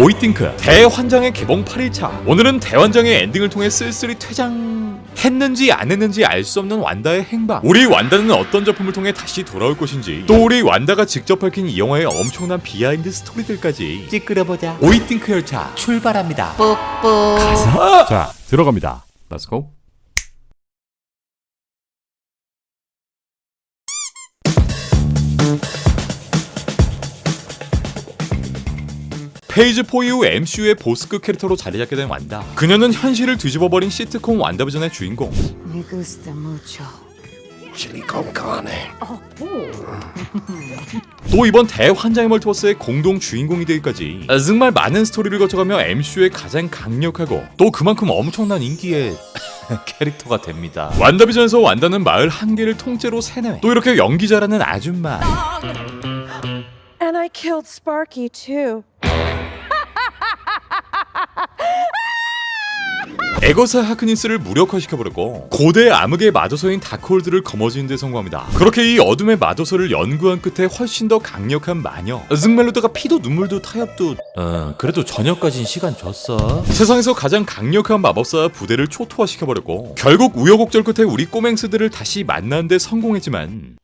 오이팅크 대환장의 개봉 8일차. 오늘은 대환장의 엔딩을 통해 쓸쓸히 퇴장했는지 안 했는지 알 수 없는 완다의 행방, 우리 완다는 어떤 작품을 통해 다시 돌아올 것인지, 또 우리 완다가 직접 밝힌 이 영화의 엄청난 비하인드 스토리들까지 찌끄려보자. 오이팅크 열차 출발합니다. 뽀뽀. 자, 들어갑니다. Let's go. 페이지 4 이후 MCU의 보스급 캐릭터로 자리잡게 된 완다. 그녀는 현실을 뒤집어버린 시트콤 완다비전의 주인공. Me gusta mucho. 또 이번 대환장의 멀티버스의 공동 주인공이 되기까지 정말 많은 스토리를 거쳐가며 MCU의 가장 강력하고 또 그만큼 엄청난 인기의 캐릭터가 됩니다. 완다비전에서 완다는 마을 한 개를 통째로 세뇌, 또 이렇게 연기 잘하는 아줌마. And I killed Sparky too. 에거사 하크니스를 무력화시켜버렸고 고대 암흑의 마도서인 다크홀드를 거머쥐는 데 성공합니다. 그렇게 이 어둠의 마도서를 연구한 끝에 훨씬 더 강력한 마녀 스멜로드가 피도 눈물도 타협도 그래도 저녁까진 시간 줬어. 세상에서 가장 강력한 마법사 부대를 초토화시켜버렸고 결국 우여곡절 끝에 우리 꼬맹스들을 다시 만나는 데 성공했지만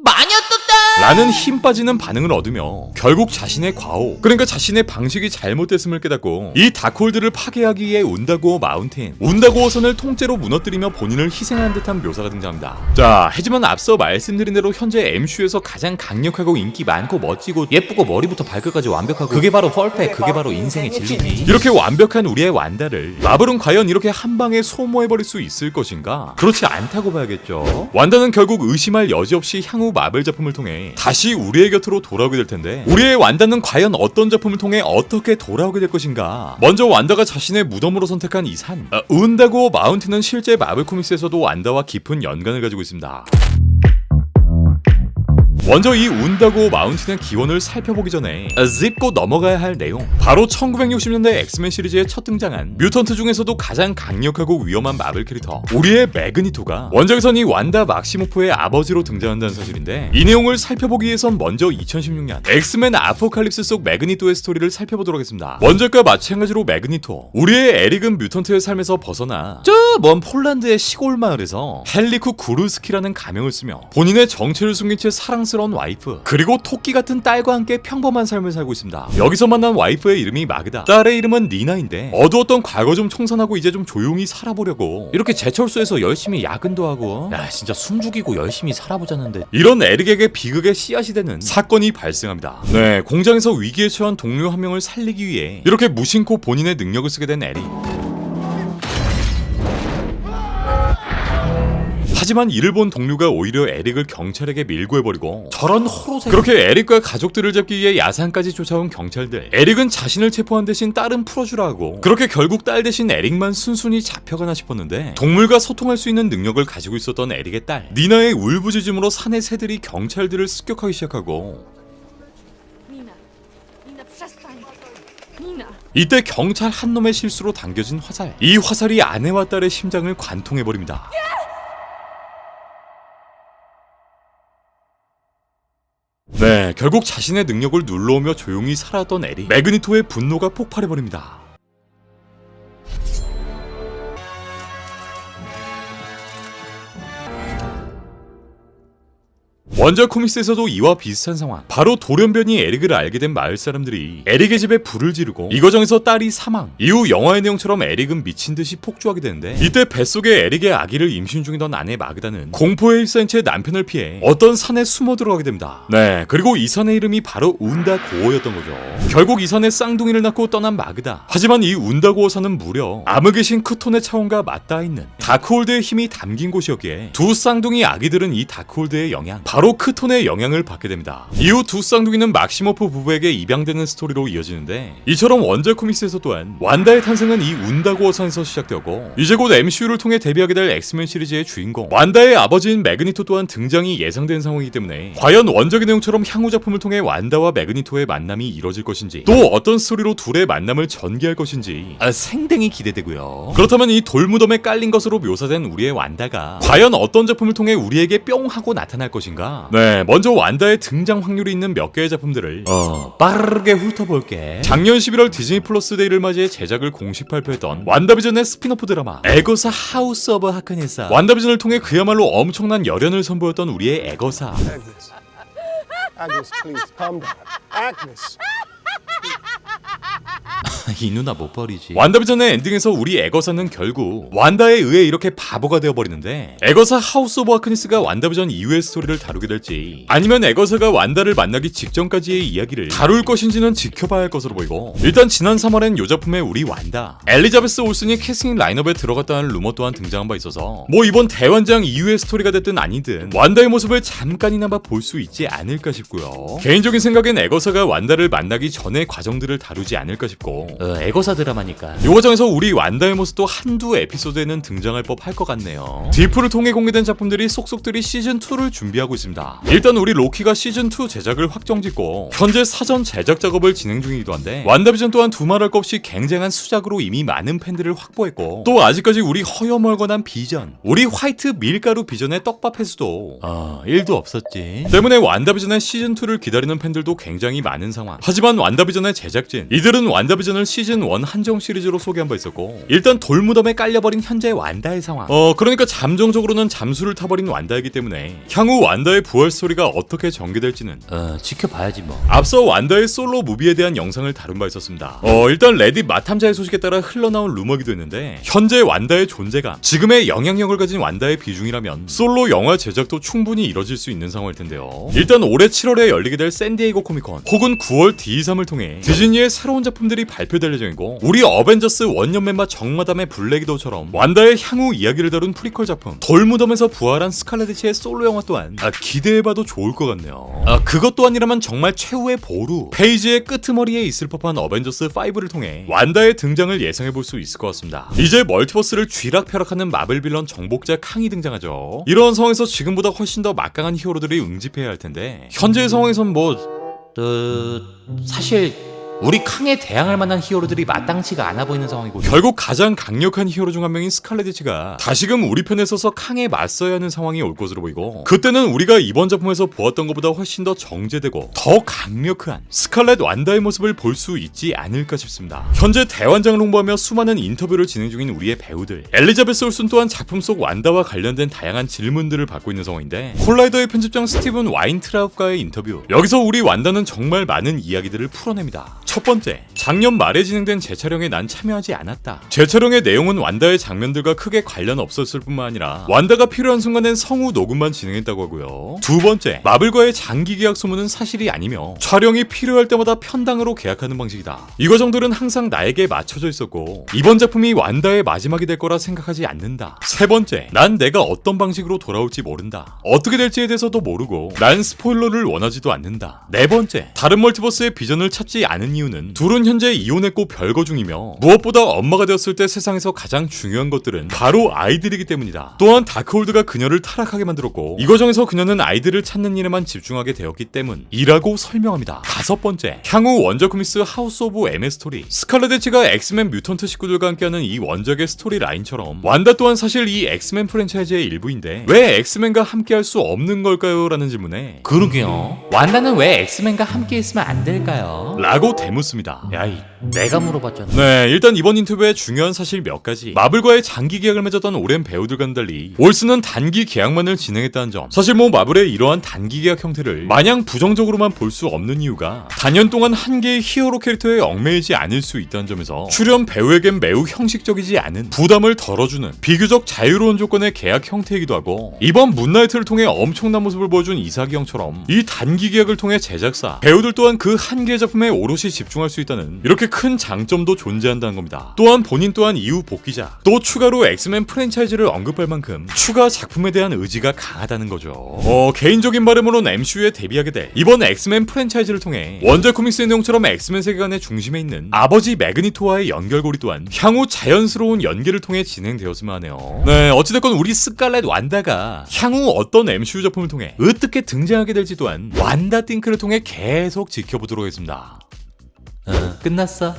마녀 떴다. 라는 힘 빠지는 반응을 얻으며 결국 자신의 과오, 그러니까 자신의 방식이 잘못됐음을 깨닫고 이 다크홀드를 파괴하기 위해 운다고어 마운틴, 운다고어 선을 통째로 무너뜨리며 본인을 희생한 듯한 묘사가 등장합니다. 자, 하지만 앞서 말씀드린 대로 현재 MCU에서 가장 강력하고 인기 많고 멋지고 예쁘고 머리부터 발끝까지 완벽하고 그게 바로 퍼펙트, 그게 바로 인생의 진리지. 이렇게 완벽한 우리의 완다를 마블은 과연 이렇게 한 방에 소모해버릴 수 있을 것인가? 그렇지 않다고 봐야겠죠. 완다는 결국 의심할 여지 없이 향후 마블 작품을 통해 다시 우리의 곁으로 돌아오게 될 텐데, 우리의 완다는 과연 어떤 작품을 통해 어떻게 돌아오게 될 것인가? 먼저 완다가 자신의 무덤으로 선택한 이 산, 운다고어 마운틴은 실제 마블 코믹스에서도 완다와 깊은 연관을 가지고 있습니다. 먼저 이 운다고어 마운틴의 기원을 살펴보기 전에 짚고 넘어가야 할 내용, 바로 1960년대 엑스맨 시리즈에 첫 등장한 뮤턴트 중에서도 가장 강력하고 위험한 마블 캐릭터 우리의 매그니토가 원작에선 이 완다 막시모프의 아버지로 등장한다는 사실인데, 이 내용을 살펴보기 위해선 먼저 2016년 엑스맨 아포칼립스 속 매그니토의 스토리를 살펴보도록 하겠습니다. 원작과 마찬가지로 매그니토, 우리의 에릭은 뮤턴트의 삶에서 벗어나 저 먼 폴란드의 시골 마을에서 헬리쿠 구르스키라는 가명을 쓰며 본인의 정체를 숨긴 채 사랑스러운 와이프 그리고 토끼 같은 딸과 함께 평범한 삶을 살고 있습니다. 여기서 만난 와이프의 이름이 마그다, 딸의 이름은 니나인데 어두웠던 과거 좀 청산하고 이제 좀 조용히 살아보려고 이렇게 제철소에서 열심히 야근도 하고, 야 진짜 숨 죽이고 열심히 살아보자는데, 이런 에릭에게 비극의 씨앗이 되는 사건이 발생합니다. 네, 공장에서 위기에 처한 동료 한 명을 살리기 위해 이렇게 무심코 본인의 능력을 쓰게 된 에릭. 하지만 이를 본 동료가 오히려 에릭을 경찰에게 밀고해버리고, 저런 호로새, 그렇게 에릭과 가족들을 잡기 위해 야산까지 쫓아온 경찰들, 에릭은 자신을 체포한 대신 딸은 풀어주라 하고, 그렇게 결국 딸 대신 에릭만 순순히 잡혀가나 싶었는데, 동물과 소통할 수 있는 능력을 가지고 있었던 에릭의 딸 니나의 울부짖음으로 산의 새들이 경찰들을 습격하기 시작하고, 이때 경찰 한 놈의 실수로 당겨진 화살, 이 화살이 아내와 딸의 심장을 관통해버립니다. 네, 결국 자신의 능력을 눌러오며 조용히 살아왔던 에릭, 매그니토의 분노가 폭발해버립니다. 원작 코믹스에서도 이와 비슷한 상황, 바로 돌연변이 에릭을 알게 된 마을 사람들이 에릭의 집에 불을 지르고 이 과정에서 딸이 사망, 이후 영화의 내용처럼 에릭은 미친듯이 폭주하게 되는데, 이때 뱃속에 에릭의 아기를 임신 중이던 아내 마그다는 공포에 휩싸인 채 남편을 피해 어떤 산에 숨어 들어가게 됩니다. 네, 그리고 이 산의 이름이 바로 운다고어였던 거죠. 결국 이 산에 쌍둥이를 낳고 떠난 마그다. 하지만 이 운다고어 산은 무려 암흑의 신 크톤의 차원과 맞닿아 있는 다크홀드의 힘이 담긴 곳이었기에 두 쌍둥이 아기들은 이 다크홀드의 영향, 바로 크톤의 영향을 받게 됩니다. 이후 두 쌍둥이는 막시모프 부부에게 입양되는 스토리로 이어지는데, 이처럼 원작 코믹스에서 또한 완다의 탄생은 이 운다고어 산에서 시작되었고, 이제 곧 MCU를 통해 데뷔하게 될 엑스맨 시리즈의 주인공 완다의 아버지인 매그니토 또한 등장이 예상된 상황이기 때문에, 과연 원작의 내용처럼 향후 작품을 통해 완다와 매그니토의 만남이 이뤄질 것인지, 또 어떤 스토리로 둘의 만남을 전개할 것인지 생댕이 기대되고요. 그렇다면 이 돌무덤에 깔린 것으로 묘사된 우리의 완다가 과연 어떤 작품을 통해 우리에게 뿅 하고 나타날 것인가? 있습니다. 네, 먼저 완다의 등장 확률이 있는 몇 개의 작품들을 빠르게 훑어볼게. 작년 11월 디즈니 플러스 데이를 맞이해 제작을 공식 발표했던 완다비전의 스피노프 드라마 에거사 하우스 오브 하크니스. 완다비전을 통해 그야말로 엄청난 열연을 선보였던 우리의 에거사. Agnes. Agnes, please, calm down. Agnes. 이 누나 못 버리지. 완다비전의 엔딩에서 우리 에거사는 결국 완다에 의해 이렇게 바보가 되어버리는데, 에거사 하우스 오브 하크니스가 완다비전 이후의 스토리를 다루게 될지 아니면 에거사가 완다를 만나기 직전까지의 이야기를 다룰 것인지는 지켜봐야 할 것으로 보이고, 일단 지난 3월엔 요 작품에 우리 완다 엘리자베스 올슨이 캐스팅 라인업에 들어갔다는 루머 또한 등장한 바 있어서 뭐 이번 대환장 이후의 스토리가 됐든 아니든 완다의 모습을 잠깐이나마 볼 수 있지 않을까 싶고요. 개인적인 생각엔 에거사가 완다를 만나기 전의 과정들을 다루지 않을까 싶고, 에거사 드라마니까. 이 과정에서 우리 완다의 모습도 한두 에피소드에는 등장할 법할 것 같네요. 디프를 통해 공개된 작품들이 속속들이 시즌2를 준비하고 있습니다. 일단 우리 로키가 시즌2 제작을 확정짓고 현재 사전 제작 작업을 진행 중이기도 한데, 완다비전 또한 두말할 것 없이 굉장한 수작으로 이미 많은 팬들을 확보했고, 또 아직까지 우리 허여멀건한 비전, 우리 화이트 밀가루 비전의 떡밥 회수도 1도 없었지. 때문에 완다비전의 시즌2를 기다리는 팬들도 굉장히 많은 상황. 하지만 완다비전의 제작진, 이들은 완다비전을 시즌1 한정 시리즈로 소개한 바 있었고, 일단 돌무덤에 깔려버린 현재 완다의 상황. 그러니까 잠정적으로는 잠수를 타버린 완다이기 때문에 향후 완다의 부활 스토리가 어떻게 전개될지는 지켜봐야지 뭐. 앞서 완다의 솔로 무비에 대한 영상을 다룬 바 있었습니다. 일단 레딧 마탐자의 소식에 따라 흘러나온 루머기도 했는데, 현재 완다의 존재감, 지금의 영향력을 가진 완다의 비중이라면 솔로 영화 제작도 충분히 이뤄질 수 있는 상황일 텐데요. 일단 올해 7월에 열리게 될 샌디에이고 코미콘 혹은 9월 D23을 통해 디즈니의 새로운 작품들이 발표될 예정이고, 우리 어벤져스 원년멤버 정마담의 블랙이도처럼 완다의 향후 이야기를 다룬 프리퀄 작품 돌무덤에서 부활한 스칼렛 위치의 솔로 영화 또한 기대해봐도 좋을 것 같네요. 그것 또한이라면 정말 최후의 보루, 페이지의 끄트머리에 있을 법한 어벤져스 5를 통해 완다의 등장을 예상해볼 수 있을 것 같습니다. 이제 멀티버스를 쥐락펴락하는 마블 빌런 정복자 캉이 등장하죠. 이런 상황에서 지금보다 훨씬 더 막강한 히어로들이 응집해야 할 텐데, 현재의 상황에선 사실 우리 캉에 대항할 만한 히어로들이 마땅치가 않아 보이는 상황이고, 결국 가장 강력한 히어로 중 한 명인 스칼렛 위치가 다시금 우리 편에 서서 캉에 맞서야 하는 상황이 올 것으로 보이고, 그때는 우리가 이번 작품에서 보았던 것보다 훨씬 더 정제되고 더 강력한 스칼렛 완다의 모습을 볼 수 있지 않을까 싶습니다. 현재 대환장을 홍보하며 수많은 인터뷰를 진행 중인 우리의 배우들, 엘리자베스 올슨 또한 작품 속 완다와 관련된 다양한 질문들을 받고 있는 상황인데, 콜라이더의 편집장 스티븐 와인트라우프과의 인터뷰, 여기서 우리 완다는 정말 많은 이야기들을 풀어냅니다. 첫 번째, 작년 말에 진행된 재촬영에 난 참여하지 않았다. 재촬영의 내용은 완다의 장면들과 크게 관련 없었을 뿐만 아니라 완다가 필요한 순간엔 성우 녹음만 진행했다고 하고요. 두 번째, 마블과의 장기 계약 소문은 사실이 아니며 촬영이 필요할 때마다 편당으로 계약하는 방식이다. 이 과정들은 항상 나에게 맞춰져 있었고 이번 작품이 완다의 마지막이 될 거라 생각하지 않는다. 세 번째, 난 내가 어떤 방식으로 돌아올지 모른다. 어떻게 될지에 대해서도 모르고 난 스포일러를 원하지도 않는다. 네 번째, 다른 멀티버스의 비전을 찾지 않은 이유는 둘은 현재 이혼했고 별거 중이며 무엇보다 엄마가 되었을 때 세상에서 가장 중요한 것들은 바로 아이들이기 때문이다. 또한 다크홀드가 그녀를 타락하게 만들었고 이 과정에서 그녀는 아이들을 찾는 일에만 집중하게 되었기 때문이라고 설명합니다. 다섯 번째, 향후 원작 코믹스 하우스 오브 M의 스토리, 스칼렛 위치가 엑스맨 뮤턴트 식구들과 함께하는 이 원작의 스토리 라인처럼 완다 또한 사실 이 엑스맨 프랜차이즈의 일부인데 왜 엑스맨과 함께할 수 없는 걸까요? 라는 질문에 그러게요. 완다는 왜 엑스맨과 함께 있으면 안 될까요? 라고 대묻습니다. 야이, 내가 물어봤잖아. 네, 일단 이번 인터뷰에 중요한 사실 몇 가지. 마블과의 장기 계약을 맺었던 오랜 배우들과는 달리 올슨은 단기 계약만을 진행했다는 점. 사실 뭐 마블의 이러한 단기 계약 형태를 마냥 부정적으로만 볼 수 없는 이유가 단연 동안 한 개의 히어로 캐릭터에 얽매이지 않을 수 있다는 점에서 출연 배우에겐 매우 형식적이지 않은 부담을 덜어주는 비교적 자유로운 조건의 계약 형태이기도 하고, 이번 문나이트를 통해 엄청난 모습을 보여준 이삭이 형처럼 이 단기 계약을 통해 제작사, 배우들 또한 그 한 개의 작품에 오롯이 집중할 수 있다는 이렇게 큰 장점도 존재한다는 겁니다. 또한 본인 또한 이후 복귀자, 또 추가로 엑스맨 프랜차이즈를 언급할 만큼 추가 작품에 대한 의지가 강하다는 거죠. 개인적인 바람으로는 MCU에 데뷔하게 될 이번 엑스맨 프랜차이즈를 통해 원작 코믹스의 내용처럼 엑스맨 세계관의 중심에 있는 아버지 매그니토와의 연결고리 또한 향후 자연스러운 연계를 통해 진행되었으면 하네요. 네, 어찌됐건 우리 스칼렛 완다가 향후 어떤 MCU 작품을 통해 어떻게 등장하게 될지 또한 완다 띵크를 통해 계속 지켜보도록 하겠습니다. 끝났어.